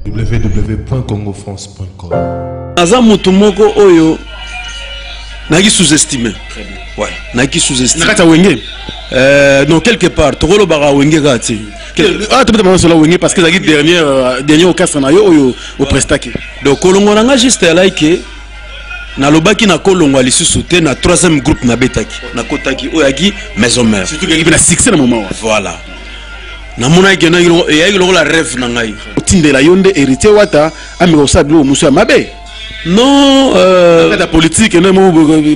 www.congofrance.com. Aza motomoko oyo naki sous-estimé. Ouais, naki sous-estimé. Nakata wenge. Non, quelque part, tokolo bara wenge gati. Ah, tu peux demander cela wenge parce que la dernière occasion na yo au prestaki. Donc kolongo nanga juste like na lobaki na kolongo lisusu te na troisième groupe na betaki. Na kotaki oyaki maison mère. Surtout qu'il y a succès dans moment. Voilà. Na mona ke na yilo la rêve na ngai. Tinde la yonde hérité wata amiko sablo musu mabe. Non, la politique non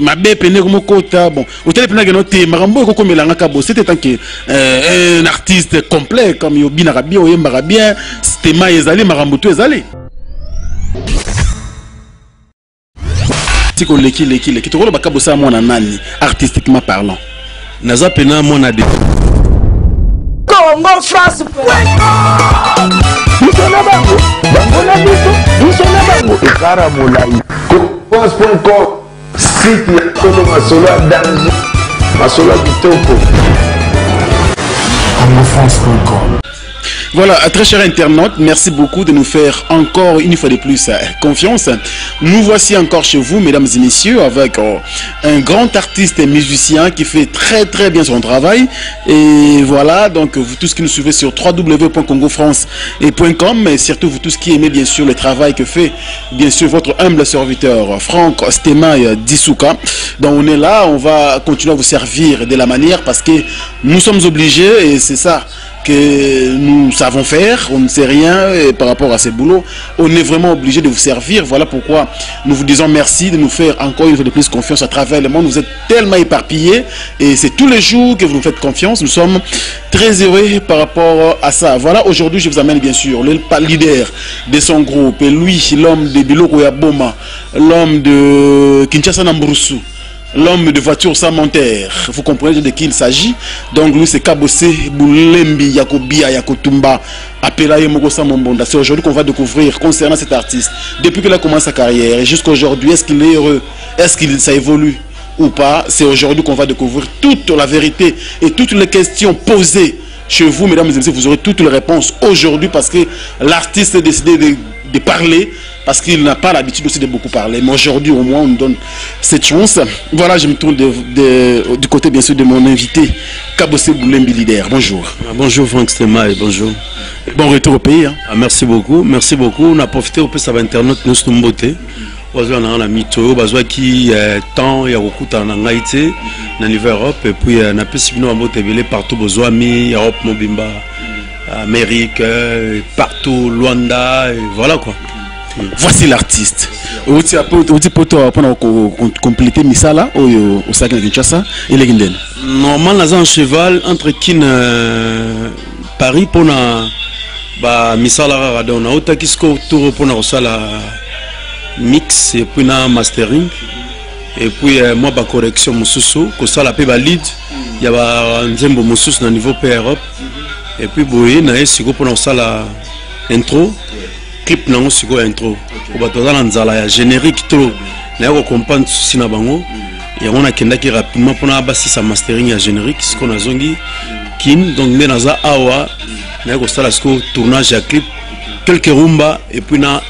mabe pene comme kota bon. Au télé pena que no te marambo ko komelanga kabo c'était tant que un artiste complet comme yo binaka bien oyembaka bien, Stema ezali marambo to ezali. Tiko leki to ko bakabo sa mona nani artistiquement parlant. Naza pena mona de Congo France. France.com, site ya Tolo Masola Danger, Masola Kitoko. CongoFrance.com. Voilà, très chers internautes, merci beaucoup de nous faire encore une fois de plus confiance. Nous voici encore chez vous, mesdames et messieurs, avec un grand artiste et musicien qui fait très bien son travail. Et voilà, donc vous tous qui nous suivez sur www.congofrance.com et surtout vous tous qui aimez bien sûr le travail que fait bien sûr votre humble serviteur Franck Stema Dissouka. Donc on est là, on va continuer à vous servir de la manière parce que nous sommes obligés et c'est ça que nous savons faire, on ne sait rien par rapport à ce boulot, on est vraiment obligé de vous servir. Voilà pourquoi nous vous disons merci de nous faire encore une fois de plus confiance à travers le monde. Vous êtes tellement éparpillés et c'est tous les jours que vous nous faites confiance. Nous sommes très heureux par rapport à ça. Voilà, aujourd'hui je vous amène bien sûr le leader de son groupe, et lui, l'homme de Biloko Yaboma, l'homme de Kinshasa Namburusu, l'homme de voiture sans monteur. Vous comprenez de qui il s'agit. Donc lui c'est Kabose Boulembi Yakobia Yakotumba Apelaye Mogosa Mombonda. C'est aujourd'hui qu'on va découvrir concernant cet artiste. Depuis qu'il a commencé sa carrière et jusqu'à aujourd'hui, est-ce qu'il est heureux? Est-ce qu'il ça évolue ou pas? C'est aujourd'hui qu'on va découvrir toute la vérité et toutes les questions posées chez vous, mesdames et messieurs. Vous aurez toutes les réponses aujourd'hui parce que l'artiste a décidé de parler, parce qu'il n'a pas l'habitude aussi de beaucoup parler. Mais aujourd'hui, au moins, on nous donne cette chance. Voilà, je me tourne du côté, bien sûr, de mon invité, Kabose Boulembi Leader. Bonjour. Bonjour Franck Stema et bonjour. Bon retour au pays. Hein. Ah, merci beaucoup. On a profité au peu ça va internet nous sommes beauté. Ozo na na mito, bazwa ki temps ya kokuta na ngaite na niveau Europe et puis na pesi bino mbote belé partout besoin mi Europe mobimba, Amérique, partout Luanda et voilà quoi. Voici l'artiste. Vous compléter Misala au Sagan Kinshasa et les Ginden. Normalement, nous avons un cheval entre Kin Paris pour na Misala on a autant kisko tour pour na sala mix et puis na mastering et puis moi ba correction mususu ko sala pe ba lead ya ba nzembo mususu na niveau pe Europe et puis boye na esiko pour na sala intro clip nango siko intro ko batoza na nzala ya générique trop na ko comprendre souci na bango ya on a kendaki rapidement pour na basi sa mastering ya générique ce qu'on a zongi kin donc mais naza awa na ko sala siko tournage ya clip quelques rumba et puis na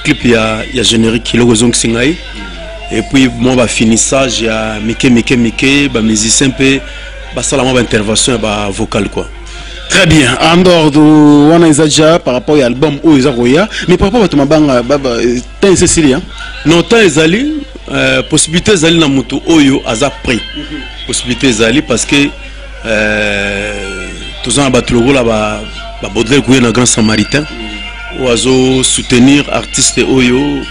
clip ya générique le zongi singai et puis moi ba finissage ya mike ba musicien pe ba sala moi ba intervention ba vocal quoi. Très bien. En dehors de Wana Izaja par rapport à l'album O Izaroya, mais par rapport à Tumabanga, t'as Cécilia? Non, t'as Ezali, possibilité Ezali na moto Oyo Aza prix. Possibilité Ezali parce que tous en batlogo là ba Baudelaire Kouye na Grand Samaritain, Oazo soutenir artiste Oyo,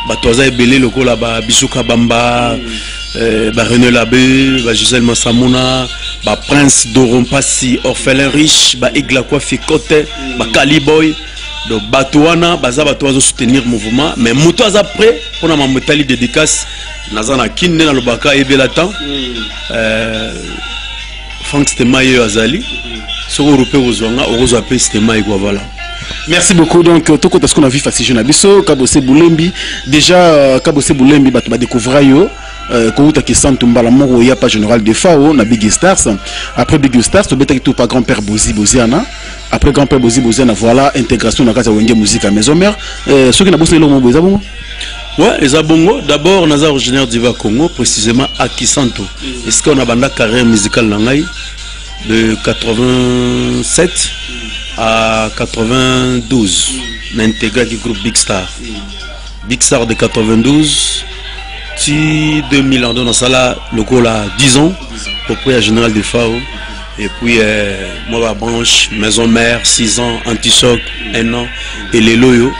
Batoza Ebele loko là ba Bisuka Bamba. René Labé, Gisèle Massamuna, Prince Dorompassi, Orphelin Riche, Eglakwa Fikote, Kaliboy, donc Batouana, Baza Batouazo soutenir le mouvement, mais Mouto Aza prêt pour ma métallie dédicace, Nazana Kinde dans le Baka et Belatan, Franck Stema et Azali, sur Européen Ozwanga, Orozape Stema et voilà. Merci beaucoup. Donc, tout ce qu'on a vu face à Jonabiso, Kabose Boulembi, déjà Kabose Boulembi, bah découvrir yo. Kouta qui sent Tumbala Moro, il n'y a pas général de FAO, na Big Stars. Après Big Stars, tu bêta tout pas grand-père Boziana. après grand père Bozi Bozana voilà intégration dans la wenge musique à maison mère ceux qui n'a pas bossé le mot bon. Ouais, les Abongo, d'abord, nous sommes originaires d'Iva Congo, précisément à Kisanto. Est-ce qu'on a une carrière musicale de 87 à 92. On a intégré le groupe Big Star. Big Star de 92, 2000 ans, dans ça, le coup là, 10 ans, auprès à Général de Fao. Et puis, moi, branche, maison mère, 6 ans, anti-choc, 1 an, et les loyaux.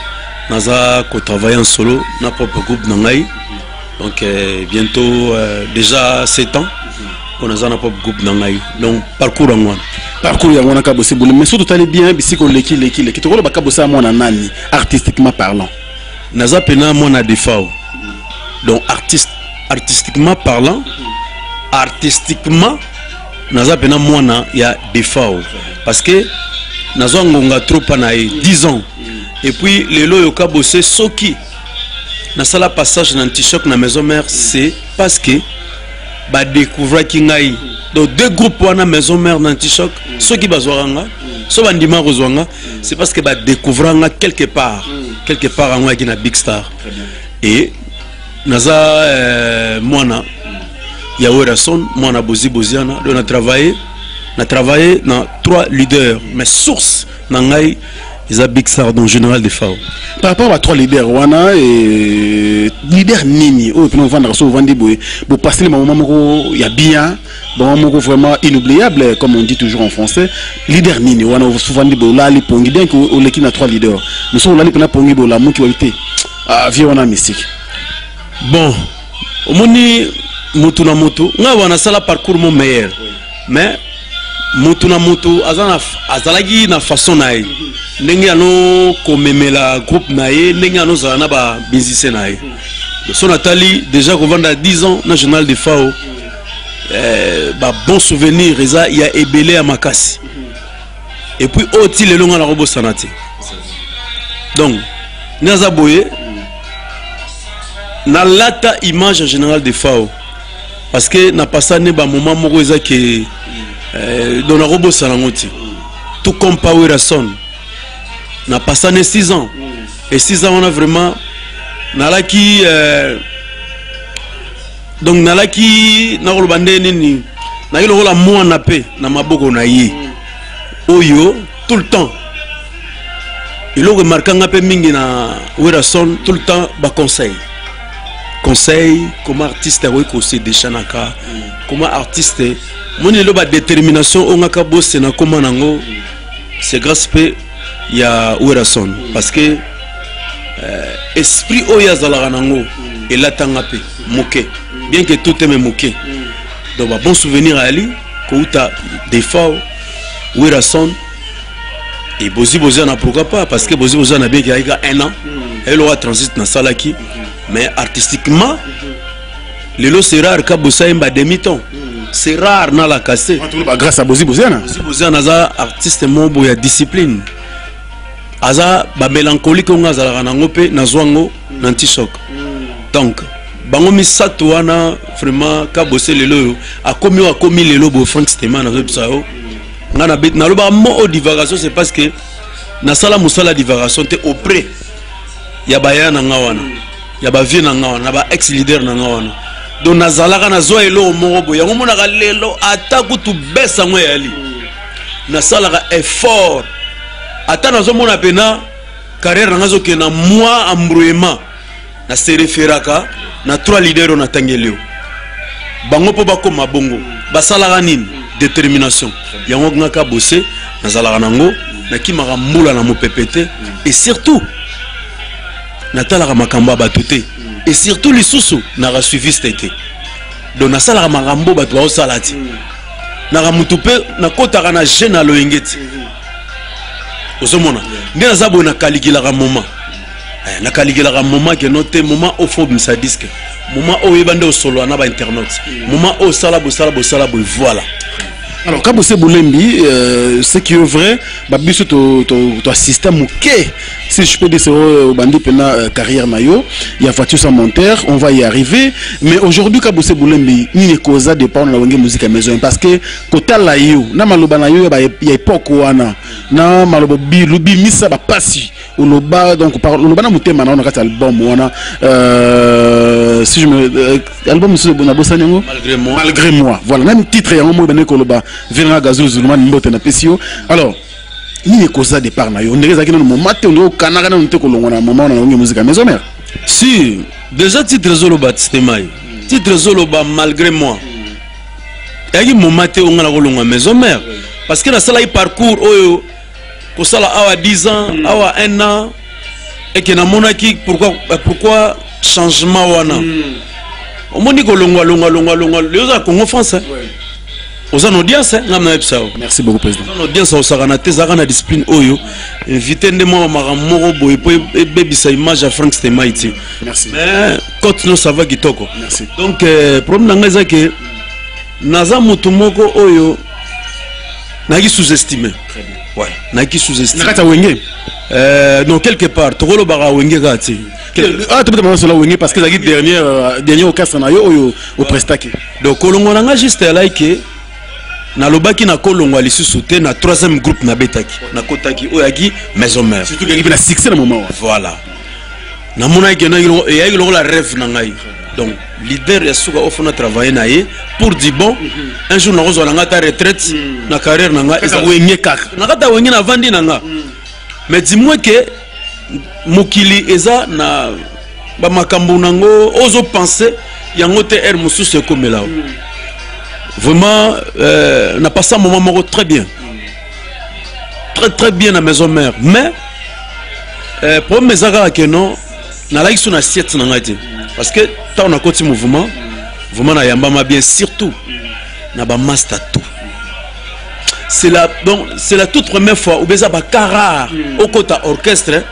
Nous avons travaillé en solo, notre propre groupe Nangaï. Donc bientôt déjà 7 ans, on a notre propre groupe Nangaï. Donc parcours en moi. Parcours en moi, mais surtout allez bien, si on l'équipe, tu vois le bacabossa moi nani, artistiquement parlant. Nous avons moi na défaut. Donc artistiquement parlant, nous avons moi na il y a défaut parce que nous avons trop panaï 10 ans. Et puis les lois au bossé soki na sala passage dans anti-choc na maison mère c'est parce que ba découvrir kingai donc deux groupes wana maison mère dans anti-choc soki bazwanga so bandima rozwanga c'est parce que ba découvrir quelque part en qui na Big Star et naza mwana ya Werason mwana Bozi Boziana on a travaillé dans 3 leaders mais source nangai ils ont Big Star dans Général de Fao. Par rapport à 3 leaders, wana et leader nini, oh puis on va vendre pour passer le moment il y a bien, bon moment vraiment inoubliable comme on dit toujours en français. Leader nini, wana on souvent dit là les pongi bien que on l'équipe a 3 leaders. Nous sommes là les pongi la mon qui été vieux wana mystique. Bon, au moni mutu na mutu, nga wana sala parcours mon meilleur, mais mutu na mutu azalagi na façon naï. Ndenge ano komemela groupe naé ndenge ano zana ba musicien naé son Nathalie déjà revendre 10 ans national de Fao ba bon souvenir eza il y a ebelé à Makasi et puis oti le longa na robo sanate donc naza boye na lata image générale de Fao parce que na passane ba moment moko eza que dans na robo sanangoti tout comme Power Son n'a passé 6 ans et 6 ans on a vraiment nalaki donc nalaki na ko bande nini na yelo la mo na pe na maboko na yi oyo tout le temps il a remarqué nga pe mingi na Werason tout le temps ba conseil comment artiste a ko se déchanaka comment artiste moni lo ba détermination on nga ka bosse na comment nango c'est grâce pe il y a Werason parce que esprit oya zalaranango et la tangape moqué bien que tout est moqué donc bon souvenir à Ali kouta des fois Werason et Bozi Bozana pourquoi pas parce que Bozi Bozana bien qu'il y a 1 an elle aura transit dans salaki mais artistiquement le lot c'est rare kabosa imba demi-temps c'est rare na la cassé grâce à Bozi Bozana za artiste mombo ya discipline aza ba mélancolique on azala na ngope na zwango na anti-choc donc bango misato wana vraiment ka bosser lelo akomi lelo bo Frank Stéman na zopsao ngana bit na loba mo divagation c'est parce que na sala musala divagation te auprès ya bayana ngawana ya ba vie na ngawana na ba ex leader na ngawana donc nazalaka na zo elo mo bo yango mona ka lelo atakutu besa ngo yali na sala ka effort ata nazo mona pena carrière ngazo ke na moi embrouillement na se referaka na 3 leaders na tangeleo bango po bakoma bongo basalaka nini détermination yango ngaka bosser nazalaka nango na kimaka mbula na mopepete et surtout natalaka makamba batuté et surtout lisusu na ra suivi c'était donc nasalaka makambo batu ba osalati na ra mutupe na kotaka na jeune alo engeti osomona ndena zabo na kaligilaka moment na kaligilaka moment que noté moment au fond de sa disque moment où yebande au solo na ba internautes moment au sala bo voilà. Alors quand vous Boulembi ce qui est vrai babiso to système OK si je peux dire c'est au bandi pena carrière nayo il y a voiture sans monteur on va y arriver mais aujourd'hui quand vous Boulembi ni cause dépend la wenge musique à maison parce que kota la yo na maloba na yo ya époque wana na malobo lubi misa ba pasi oloba donc par oloba na mutema na kati album wana si je me album sur na bosanyango malgré moi voilà même titre ya mo bene koloba venga gazulu zuluma mbote na pesio alors il est cause départ na yo ndeza kina no momate ndo kanaka na nte kolongo na moment na ngi musique maison mère si déjà titre zoloba Stemai titre zoloba malgré moi yaki momate onga na kolongo maison mère parce que na sala parcours oyo ko sala awa 10 ans awa 1 an et que na monaki pourquoi changement wana on moni kolongo longa les Congo français aux audiences ngamna epsao. Merci beaucoup président. Aux audiences au saganate zagana discipline oyo invité ndemo maramoro boy baby sa image à Frank Stemai. Merci. Mais quand nous ça va kitoko. Merci. Donc problème nanga que naza mutu moko oyo naki sous-estimé. Très bien. Ouais, naki sous-estimé. Nakata wenge. Non quelque part tokolo bara wenge gati. Ah tu peux demander cela wenge parce que la dernière occasion na yo oyo au prestaki. Donc kolongo nanga juste like na lobaki na kolongo lisusu te na troisième groupe na betaki na kotaki oyaki maison mère surtout qu'il y a succès dans le moment voilà na mona ke na yaki la rêve na ngai donc leader ya suka ofona travailler na ye pour dire bon un jour na kozwa nga ta retraite na carrière na nga eza wenge kaka na kata wenge na vandi na nga mais dis-moi que mokili eza na ba makambo nango ozo penser yango te er mususu ekomela vraiment n'a passé un moment très bien très bien à maison mère mais pour mes agas que non na la sur assiette na ngati parce que tant on a continué mouvement na yamba ma bien surtout na ba master tout c'est la toute première fois où beza ba kara au côté orchestre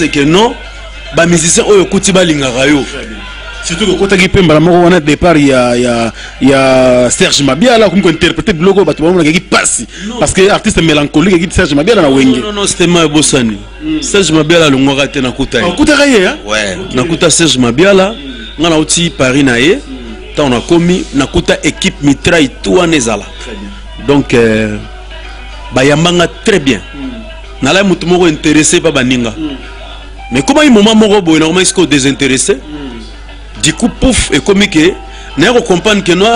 que non ba musicien oyo kuti ba lingaka yo. Surtout que quand tu as un départ, il y a Serge Mabiala qui interprète le logo, qui passe. Parce que l'artiste mélancolique qui Serge Mabiala na wenge. Non, c'était ma bossani. Serge Mabiala le ngora te na kuta. Kuta raye hein? Ouais, na kuta Serge Mabiala, ngana uti Paris na ye. Ta on a commis na kuta équipe mitraille tout en ezala. Très bien. Donc bayambanga très bien. Na la mutu moko intéressé pa baninga. Mais comment il moment moko boy normalement est-ce qu'on désintéressé? Du coup, pouf, et comme que nous comprenons que nous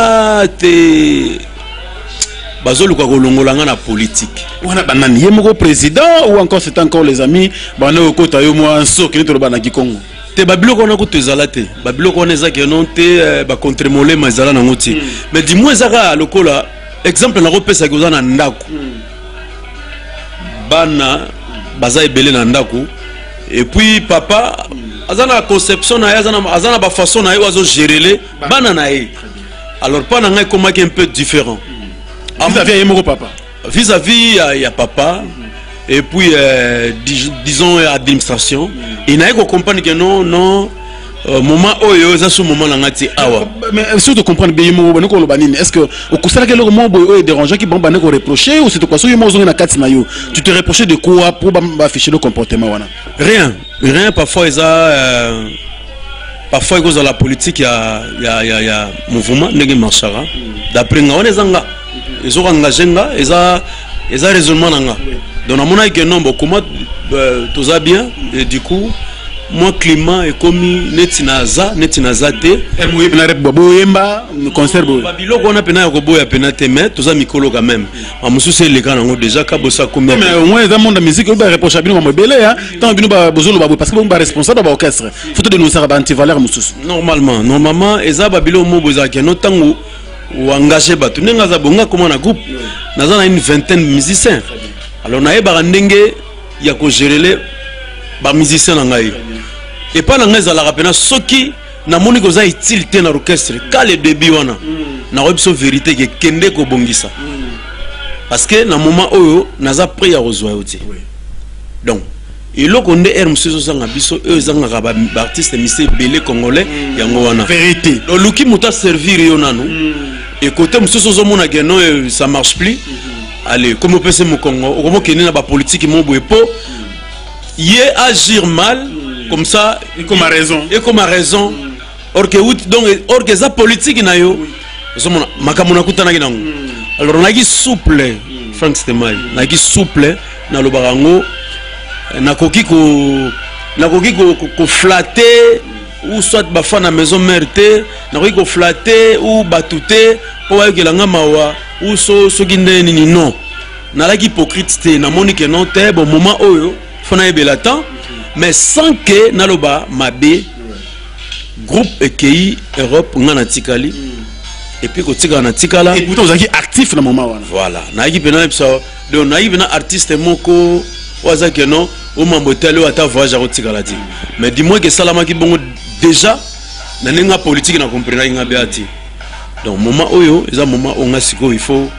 avons la politique. On a un président ou encore c'est encore les amis. On a un saut qui est au Congo. Te babilo kona kutezalate babilo kona ezaki non te ba contremole mazala na ngoti mais dis-moi ezaka lokola exemple na kopesa koza na ndako bana baza ebele na ndako et puis papa azana conception na azana ba façon na ozo gérer bana na ye alors pas na ngai comment un peu différent vis-à-vis mon papa vis-à-vis il y a papa et puis disons administration et na ko comprendre que non moment oyo za ce moment na ngati awa mais surtout comprendre bien mo baniko lo banini est-ce que au kusala que le mo boy est dérangeant qui bon baniko reprocher ou c'est quoi so yo mo zo na kati na yo tu te reproches de quoi pour afficher le comportement wana rien parfois parfois il y a la politique il y a mouvement ndenge marchera d'après nga on ezanga ezo engagé nga eza raisonnement nanga donc na mona que non comment tout ça bien et du coup moi climat est comme netinaza te moye na rep boyemba concert boy babilo ko na pena ko boya pena te mais tout ça mikolo quand même amusu c'est les gars déjà ka bossa combien mais au moins dans le monde musique ba reproche bino mo belé hein tant bino ba bozolo ba parce que bon ba responsable ba orchestre faut te dénoncer ba anti-valeur mususu normalement eza babilo mo boza ke no tango ou engagé batu nenga za bonga comment na groupe naza na une vingtaine de musiciens alors na yeba ndenge ya ko gérer les ba musiciens na ngai et pas na ngai za la rapena soki na moni ko za utile te na orchestre ka le début wana na robso vérité ke kende ko bongisa parce que na moment oyo naza prêt à rejoindre oti donc il lo konde er mususu sanga biso ezanga ba artiste misé belé congolais yango wana vérité lo luki muta servir yo nanu et côté mususu zo mona que non ça marche plus allez comme on peut se mo Congo comment que na ba politique mo boepo yé agir mal comme ça et comme a raison or que ça politique na yo so mona makamona kutana kinango alors on a qui souple Frank Stemai naki souple na lobarango nakoki ko flatter ou soit bafa na maison mère te nakoki ko flatter ou batute po bayokelanga mawa ou soki nde nini non nalaki hypocrite te namoni ke non te bon moment oyo fona yebela temps mais sans que naloba mabe groupe EKI Europe ngana tikali et puis kotika na tikala et pourtant vous êtes actif dans moment voilà naiki pena pso donc naiki pena artiste moko waza que non au mambotelo ata voyage à tikala ti mais dis-moi que salama ki bongo déjà na nenga politique na comprendre nga beati donc moment oyo eza moment on a siko il faut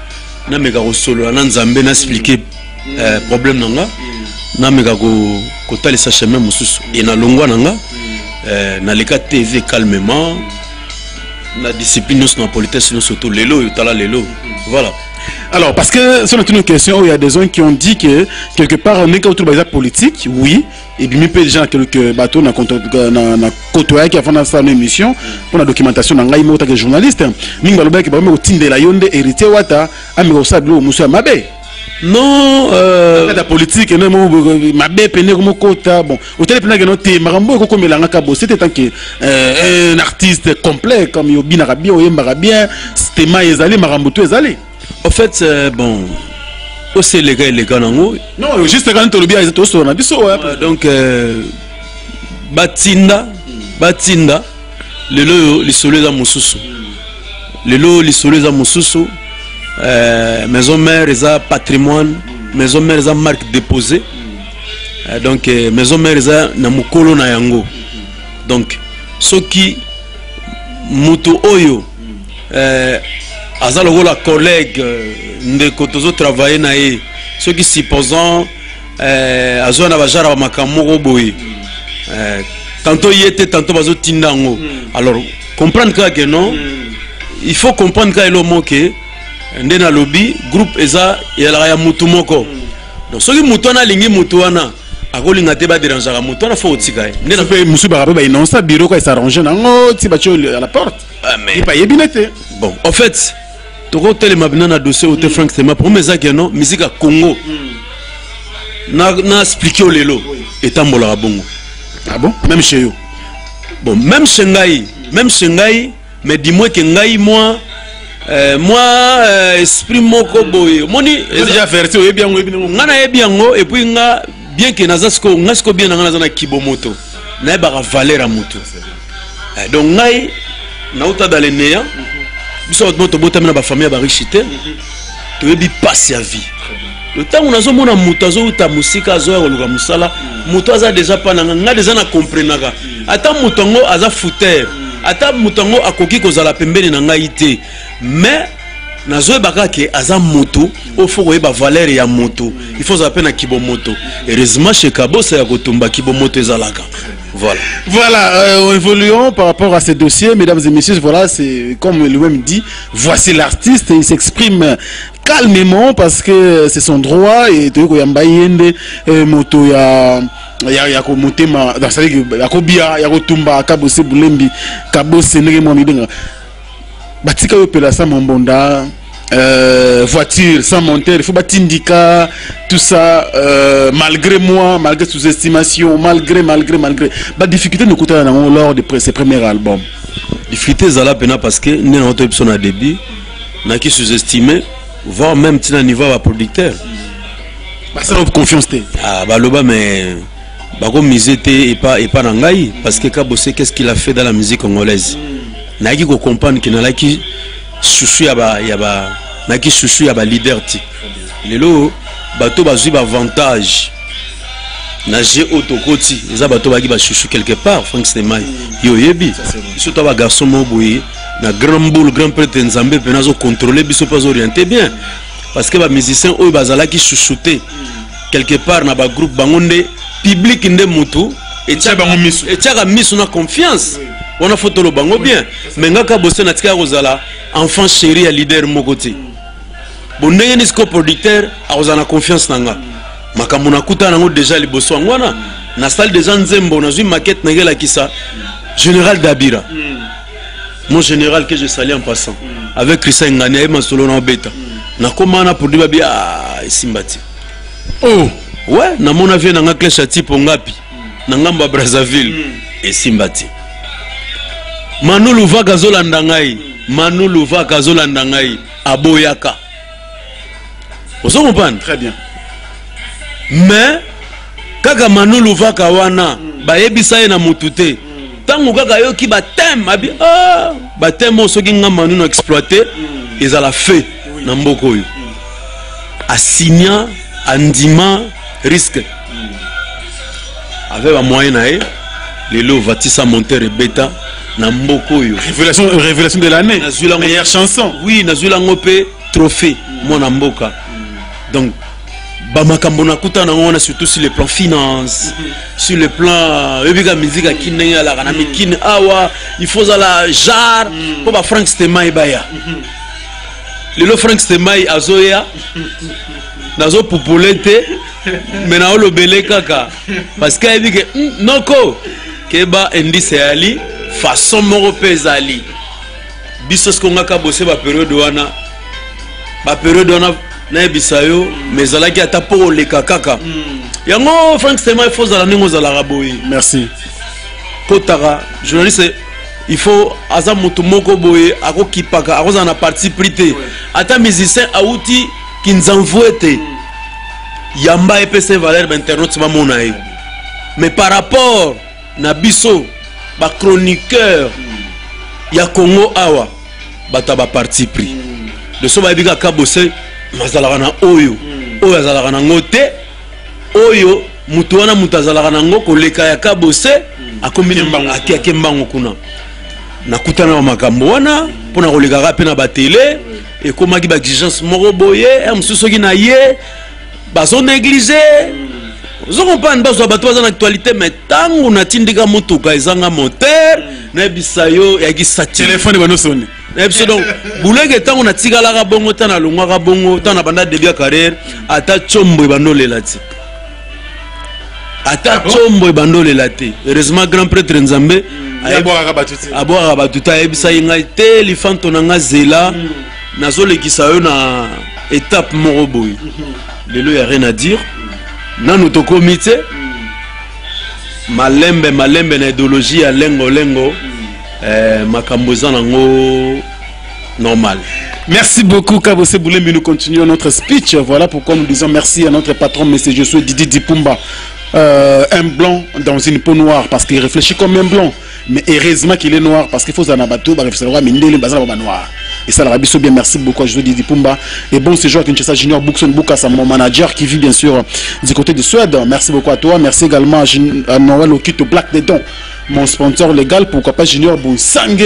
na mega ko solo na nzambe na expliquer problème nanga na mega ko talisa chemin mususu et na longwa nanga na leka TV calmement la discipline nous politesse nous surtout lelo tala lelo voilà. Alors parce que c'est une question où il y a des gens qui ont dit que quelque part on est contre les politique oui et puis même des gens quelques bateaux na côtoyé qui a fait ça une émission pour la documentation dans ngai mota que journaliste minga loba ke ba me otindela yonde héritier wata amiko sablo musu mabe. Non, la politique, ma bête, bon, au téléphone, Marambo, c'était tant que un artiste complet comme Yobin Arabien, Oyembarabien, Stéma Ezali, Marambuto Ezali. En fait, bon, c'est les gars, non, juste quand on a dit sur la donc, Batinda, les soleils à Moussoussou, les soleils à Moussoussou. Maison mère est patrimoine, maison mère est marque déposée, donc maison mère est na mukolo na yango, donc ce qui muto oyo azalo la collègue de kotozo travailler na e ceux qui supposant azo na bajara makamoko boye tantôt yete tantôt bazo tindango. Alors comprendre que non, il faut comprendre que le mot que ndena lobby groupe eza ya mutu moko donc soki mutu na lingi mutu wana akolinga te ba déranger ka mutu na faut otika ndena pe musu ba ba inonce bureau ko s'arranger nango ti ba à la porte mais pas yebinete bon en fait toko telema bina na dossier au Frank Stemai pour mes que non musique à Congo na expliquer au lelo etambola bongo ah bon même chez eux bon même chez ngai mais dis-moi que ngai moi esprit moko boye moni déjà verti o bien ngana ebiango et puis nga bien que nazasko ngasko bien ngana zana kibomoto na ba valeur à moto donc ngai na uta dans les néants biso moto botamina ba famille ba richité to yebi passe à vie le temps on azo mona moto azo uta musika azo oluka musala moto aza déjà pas nga déjà na comprenaka ata moto ngo aza fouteur ata moto ngo akoki kozala pembeni na ngai te mais nazo baka ke aza moto au faut koyeba valeur ya moto il faut zapper na kibomoto heureusement chez Kabo ça ya kotumba kibomoto ezalaka voilà évoluons par rapport à ces dossiers mesdames et messieurs. Voilà, c'est comme lui-même dit, voici l'artiste, il s'exprime calmement parce que c'est son droit et tu yamba yende moto ya ko motema dans ça ya ko bia ya ko tumba Kabo se bulembi Kabo se ndenge mo mibenga batika yo pela sa mbonda voiture sans monteur, il faut batindika tout ça malgré moi, malgré sous-estimation, malgré bah difficulté nous coûte lors de ses premiers albums. Difficulté zala pena parce que nous notre option à début n'a qui sous-estimé voire même tina niveau à producteur. Bah ça notre confiance té. Ah bah loba mais bah comme miser té et pas nangai parce que Kabo c'est qu'est-ce qu'il a fait dans la musique congolaise. N'a qui comprendre qu'il n'a qui chouchou yaba naki chouchou yaba leader ti lelo bato bazui ba avantage na je autokoti eza bato baki ba chouchou quelque part Frank Stemai yo yebi surtout ba garçon mo boye na grand boule grand prêtre nzambe pena zo contrôler biso pas orienter bien parce que ba musicien oyo bazala ki chouchouter quelque part na ba groupe bangonde public nde mutu et tiaka misu na confiance on a photo le bango bien mais ngaka bosse na tika rozala enfant chéri à leader mokoti bon ndenge nisko producteur a rozana confiance nanga makambo na kuta nango déjà liboso ngwana na salle des nzembo na zui maquette nagela kisa général Dabira mon général que je salue en passant avec Christian Ngani et Masolo na beta nakoma na produit babi esimbati. Oh ouais, na mon avis na nga clé tipo ngapi na ngamba Brazzaville esimbati. Manu Luvaka zolanda ngai, Manu Luvaka zolanda ngai aboyaka. Vous comprenez? Très bien. Mais kaka Manu Luvaka wana bayebisa ye na mutute. Tango kaka yoki batem abi batem soki nga Manu no exploiter ezala fait na mboko yo. Asigna andima risque. Avec un moyen nae lelo vatisa monter beta na mboko yo. Révélation de l'année. Meilleure chanson. Oui, nazula ngope trophée mon mboka. Donc bamakambo na kuta na ngona surtout sur le plan finance, sur le plan ebika musique a kinenya la kana mikine awa, il faut la jar pour ba Frank Stemai baya. Lelo Frank Stemai azoya nazo populete mena olo bele kaka parce que ebike noko keba indice ali façon moko pezali biso sko ngaka bosé ba période wana na bisayo mais alaki ata pour le kaka yango Frank Stemai il faut zala ningo zala raboyi. Merci. Kotara journaliste il faut aza moto moko boye ako kipaka ako za na parti prité ata musicien auti kinzanvoete yamba epese valeur d'internaute ba monae mais par rapport na biso ba chroniqueur ya Congo awa bata ba parti pris de so ba bika kabose mazalaka na oyo oyo azalaka na ngote oyo mutu wana mutu azalaka na ngo koleka ya kabose akombine mbango akiake mbango kuna nakutana na makambo wana pona koleka pe na ba télé et komaki ba exigence moko boye mususoki na ye bazo négliger zo comprendre bazo bato baza na actualité mais tango na tindika motuka ezanga moteur na bisayo ya gisati téléphone bano sonne donc boulege tango na tikalaka bongo tana longwaka bongo tana banda début ya carrière ata chombo bandolela ti ata chombo bandolela te heureusement grand prêtre Nzambe aboaka batuta ayebisa ye ngai te lifanto na nga zela nazolekisa yo na étape moko boye lelo ya rien à dire nanu tokomi te malembe na idéologie ya lengo makambo eza nango normal. Merci beaucoup Kabose Boulembi, nous continuons notre speech. Voilà pourquoi nous disons merci à notre patron monsieur Josué Didi Dipumba. Un blanc dans une peau noire parce qu'il réfléchit comme un blanc, mais heureusement qu'il est noir parce qu'il faut un abateau bah réfléchir mais il est noir et ça l'Arabie bien. Merci beaucoup à Josué Didi Dipumba et bon séjour à Kinshasa Junior Bookson Bukasa, mon manager qui vit bien sûr du côté de Suède. Merci beaucoup à toi. Merci également à Noël Okito Black Dedon, mon sponsor légal, pourquoi pas Junior Bonsang,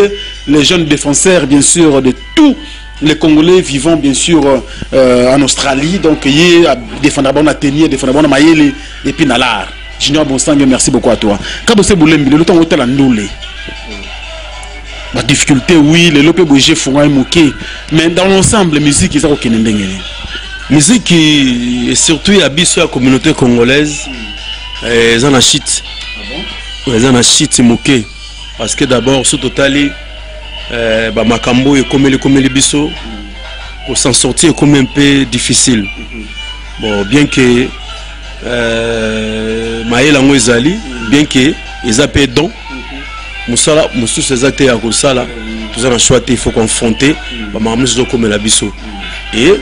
les jeunes défenseurs bien sûr de tous les Congolais vivant bien sûr en Australie. Donc il y a défendre bon Athénie, défendre bon Mayele et puis Nalar. Junior Bonsang, merci beaucoup à toi. Kabose Boulembi, le temps où tu as l'annulé. La difficulté, oui, les lopes bougé font un moqué, mais dans l'ensemble, la musique, ils ont aucun indéniable. Musique et surtout il y a biso la communauté congolaise, ils en achètent. Ils en achètent moqué parce que d'abord sous totali makambo et comme les biso pour s'en sortir est comme un peu difficile. Bon, bien que Maël Ango Ezali, bien que ils appellent don, Moussala, Moussou ces actes à Kosala, tout ça choix il faut confronter, maman comme la biso et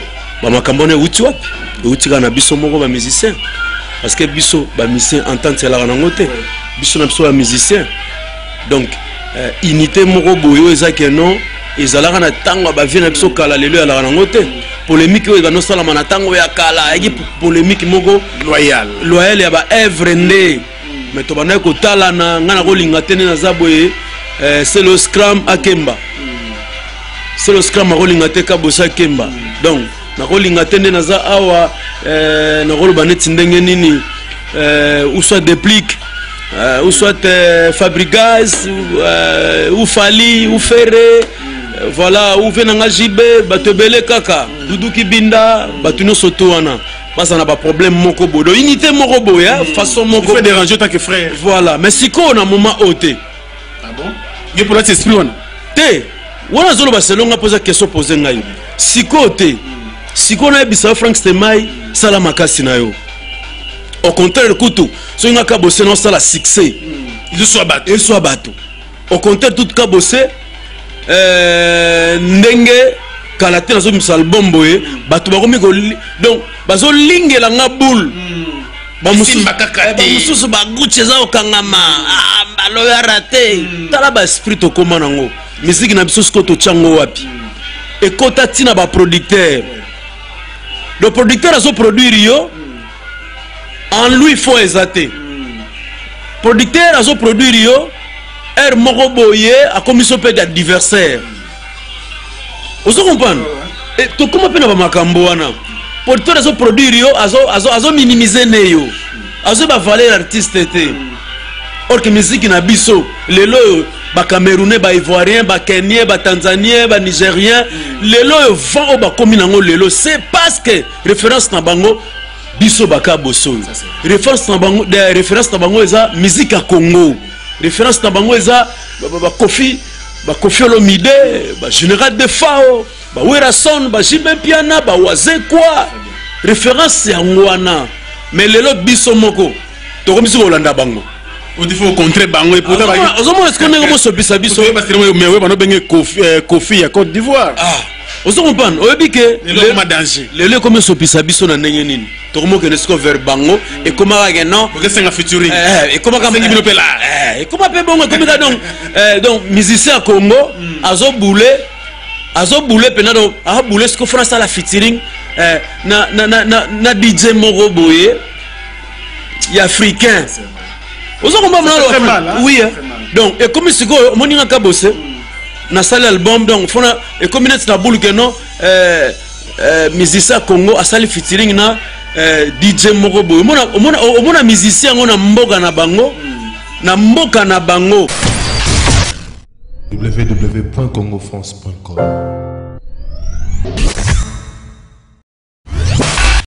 makambo ne utiwap, utika na biso moko ba musicien parce que biso ba musicien entente c'est la nangote, biso na biso ba musicien donc unité moko boyo ezake non ezalaka na tango ba vie na biso kala lelo ya la nangote polémique oyo no sala na tango ya kala eki polémique moko loyal ya ba œuvre ndé mais to bana ko tala na ngana ko linga tene na zaboye c'est le scrum akemba c'est le scrum ko linga te ka bosa kemba donc na ko linga tene na za awa na ko ba neti ndenge nini ou soit déplique ou soit Fabregas ou Fali ou Ferré voilà ou venanga jibe batebele kaka Doudou Kibinda batuno soto wana basa na ba problème moko bodo unité moko boya façon moko fait déranger tant que frère voilà mais siko na moment ôté ah bon il pour l'esprit wana te wana zolo ba selonga poser question poser ngai siko te sikoyo nayebisa Frank Stemai sala makasi na yo au contraire kutu so nga ka bosse non sala succès il soit bateau au contraire tout ka bosse ndenge kala te nazo misal bombo ye bato bakomi ko donc bazo lingela nga boule bamususu baguchi eza okangama baloya raté tala ba esprit tokoma nango musique na biso siko tochango wapi ekota tina ba producteur le producteur azo produire yo en lui faut exaté producteur azo produire yo moko boye a commission pe d'adversaire vous comprenez et to comment pe na ba makambo wana producteur azo produire yo azo minimiser ne yo azo ba valeur artiste te or que musique na biso lelo ba camerounais ba ivoirien ba kenien ba tanzanien ba nigérien lelo yo vent o ba komi nango lelo c'est parce que référence na bango biso baka boso référence na bango eza musique à Congo référence na bango eza ba Kofi Olomide ba Général de Fao ba Werason ba Jimbe Piana ba Wazekwa référence ya ngwana mais lelo biso moko to komisi ko landa bango il faut contrer bango et pourtant ozomona est-ce qu'on est comme sopisa biso mais ouais bano benga Kofi ya Côte d'Ivoire ozo comprendre oyebi ke le danger lelo comme sopisa biso na ndenge nini to komo ke nesko vers bango et comment ka non parce que c'est un featuring et comment ka sengi bino pe là et comment pe bongo comme ça donc musicien Congo azo boule pena donc a boule ce que France a la featuring na DJ moko boye ya africain ozo comprendre oui donc et comme siko moninga ka bosse na sali album donc fona et comme net na boule que non musicien Congo a sali featuring na DJ moko boye omona musicien ngona mboka na bango www.congofrance.com